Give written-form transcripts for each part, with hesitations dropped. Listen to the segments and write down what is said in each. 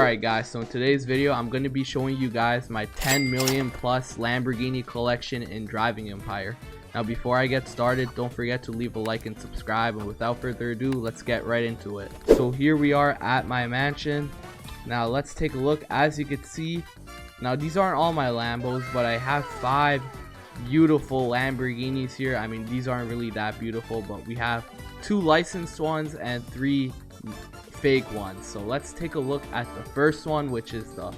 Alright guys, so in today's video I'm going to be showing you guys my 10 million plus Lamborghini collection in Driving Empire. Now before I get started, don't forget to leave a like and subscribe, and without further ado, let's get right into it. So here we are at my mansion. Now let's take a look. As you can see, now these aren't all my Lambos, but I have 5 beautiful Lamborghinis here. I mean, these aren't really that beautiful, but we have 2 licensed ones and 3 fake ones. So let's take a look at the first one, which is the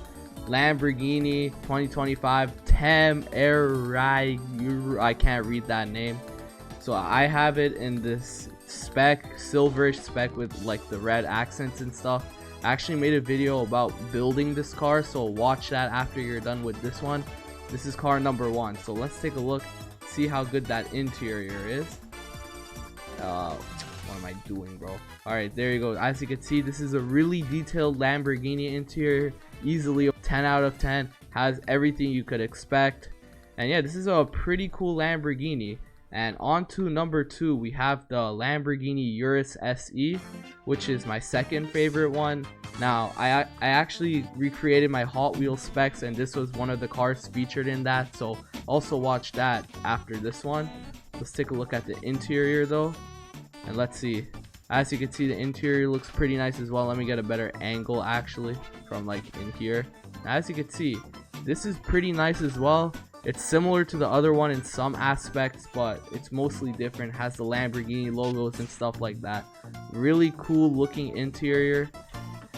Lamborghini 2025 Temeraire. I can't read that name. So I have it in this spec, silverish spec with like the red accents and stuff. I actually made a video about building this car, so watch that after you're done with this one. This is car number 1. So let's take a look, see how good that interior is. What am I doing, bro? Alright, there you go. As you can see, this is a really detailed Lamborghini interior. Easily 10 out of 10. Has everything you could expect. And yeah, this is a pretty cool Lamborghini. And on to number 2, we have the Lamborghini Urus SE, which is my second favorite one. Now, I actually recreated my Hot Wheels specs, and this was one of the cars featured in that. So also watch that after this one. Let's take a look at the interior though. And let's see. As you can see, the interior looks pretty nice as well. Let me get a better angle actually from like in here. As you can see, this is pretty nice as well. It's similar to the other one in some aspects, but it's mostly different. Has the Lamborghini logos and stuff like that. Really cool looking interior.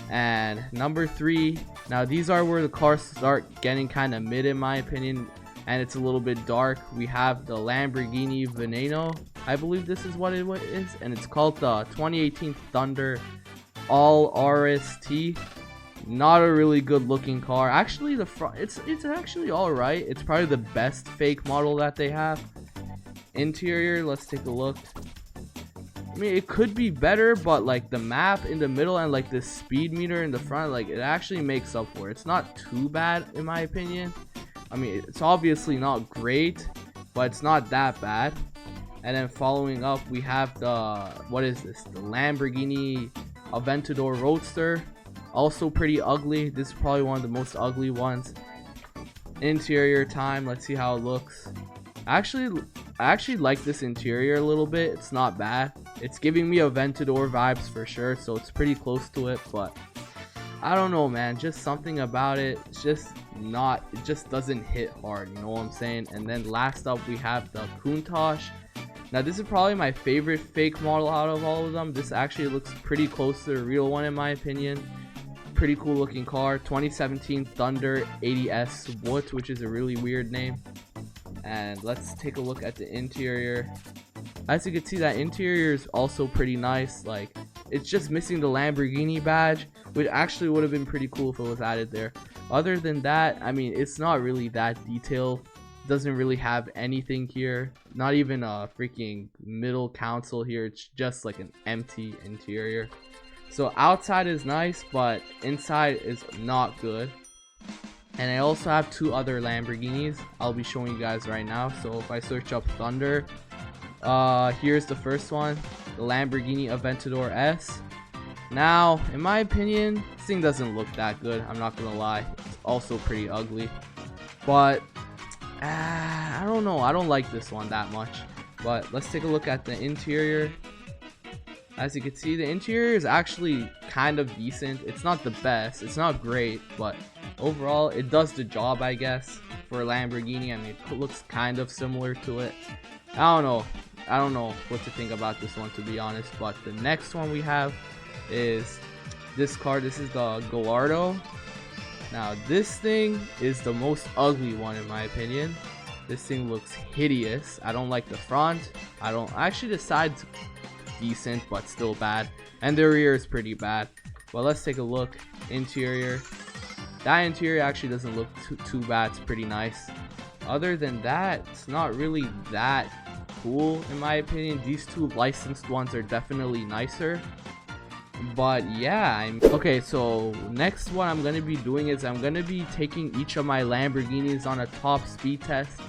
And number 3, now these are where the cars start getting kind of mid in my opinion, and it's a little bit dark. We have the Lamborghini Veneno, I believe this is what it is, and it's called the 2018 Thunder All RST. Not a really good looking car. Actually, the front, it's actually all right. It's probably the best fake model that they have. Interior, let's take a look. I mean, it could be better, but like the map in the middle and like the speed meter in the front, like it actually makes up for it. It's not too bad in my opinion. I mean, it's obviously not great, but it's not that bad. And then following up, we have the, what is this? The Lamborghini Aventador Roadster. Also pretty ugly. This is probably one of the most ugly ones. Interior time, let's see how it looks. I actually like this interior a little bit. It's not bad. It's giving me Aventador vibes for sure, so it's pretty close to it, but I don't know, man. Just something about it. It's just not, it just doesn't hit hard, you know what I'm saying? And then last up, we have the Countach. Now this is probably my favorite fake model out of all of them. This actually looks pretty close to the real one in my opinion. Pretty cool looking car. 2017 Thunder 80S What, which is a really weird name. And let's take a look at the interior. As you can see, that interior is also pretty nice. Like, it's just missing the Lamborghini badge, which actually would have been pretty cool if it was added there. Other than that, I mean, it's not really that detailed. Doesn't really have anything here. Not even a freaking middle console here. It's just like an empty interior. So outside is nice, but inside is not good. And I also have 2 other Lamborghinis I'll be showing you guys right now. So if I search up Thunder, here's the first one, the Lamborghini Aventador S. Now, in my opinion, this thing doesn't look that good. I'm not gonna lie. It's also pretty ugly. But I don't know. I don't like this one that much. But let's take a look at the interior. As you can see, the interior is actually kind of decent. It's not the best. It's not great, but overall, it does the job, I guess, for a Lamborghini. I mean, it looks kind of similar to it. I don't know. I don't know what to think about this one, to be honest. But the next one we have is this car. This is the Gallardo. Now, this thing is the most ugly one in my opinion. This thing looks hideous. I don't like the front. Actually, the side's decent, but still bad. And the rear is pretty bad. But let's take a look. Interior. That interior actually doesn't look too bad. It's pretty nice. Other than that, it's not really that cool in my opinion. These 2 licensed ones are definitely nicer. But yeah, okay, so next what I'm gonna be doing is I'm gonna be taking each of my Lamborghinis on a top speed test,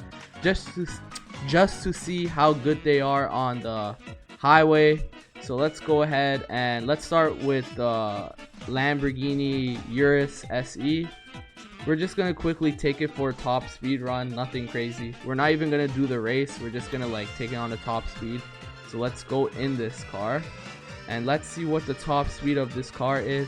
just to see how good they are on the highway. So let's go ahead and let's start with the Lamborghini Urus SE. We're just gonna quickly take it for a top speed run, nothing crazy. We're not even gonna do the race, we're just gonna like take it on the top speed. So let's go in this car and let's see what the top speed of this car is.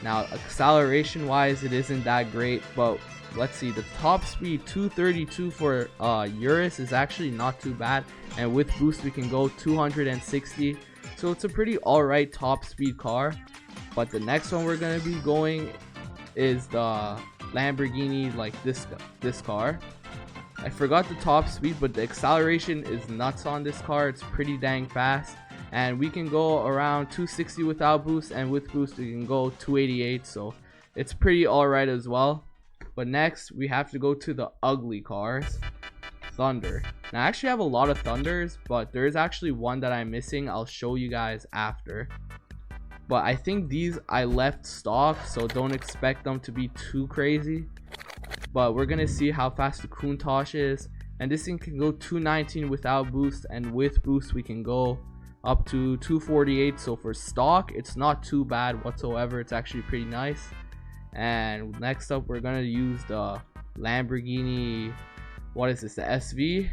Now acceleration wise it isn't that great, but let's see, the top speed 232 for Urus is actually not too bad, and with boost we can go 260. So it's a pretty alright top speed car. But the next one we're gonna be going is the Lamborghini, like this car. I forgot the top speed, but the acceleration is nuts on this car. It's pretty dang fast, and we can go around 260 without boost, and with boost we can go 288. So it's pretty alright as well. But next we have to go to the ugly cars, Thunder. Now I actually have a lot of Thunders, but there is actually one that I'm missing. I'll show you guys after. But I think these I left stock, so don't expect them to be too crazy. But we're gonna see how fast the Countach is, and this thing can go 219 without boost, and with boost we can go up to 248. So for stock it's not too bad whatsoever, it's actually pretty nice. And next up we're gonna use the Lamborghini, what is this, the SV.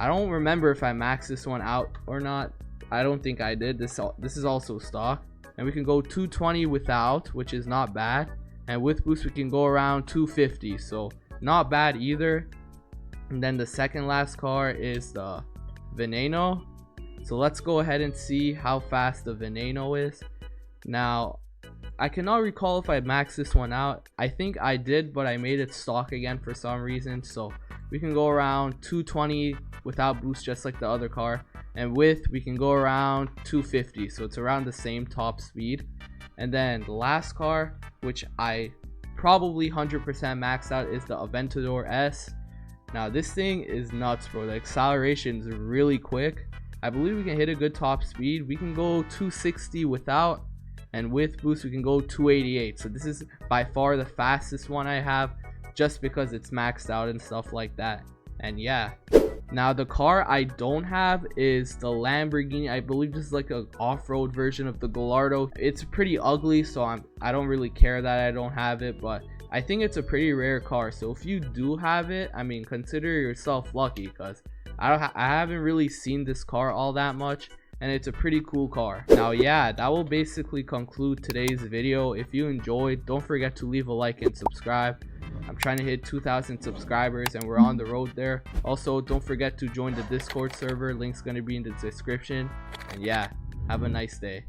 I don't remember if I maxed this one out or not. I don't think I did. This is also stock, and we can go 220 without, which is not bad, and with boost we can go around 250, so not bad either. And then the second last car is the Veneno. So let's go ahead and see how fast the Veneno is. Now I cannot recall if I maxed this one out. I think I did, but I made it stock again for some reason. So we can go around 220 without boost, just like the other car, and with we can go around 250, so it's around the same top speed. And then the last car, which I probably 100% maxed out, is the Aventador S. Now this thing is nuts, bro. The acceleration is really quick. I believe we can hit a good top speed. We can go 260 without, and with boost we can go 288. So this is by far the fastest one I have, just because it's maxed out and stuff like that. And yeah, now the car I don't have is the Lamborghini. I believe this is like an off-road version of the Gallardo. It's pretty ugly, so I don't really care that I don't have it, but I think it's a pretty rare car. So if you do have it, I mean, consider yourself lucky, because I haven't really seen this car all that much, and it's a pretty cool car. Now yeah, that will basically conclude today's video. If you enjoyed, don't forget to leave a like and subscribe. I'm trying to hit 2,000 subscribers and we're on the road there. Also, don't forget to join the Discord server, link's gonna be in the description. And yeah, have a nice day.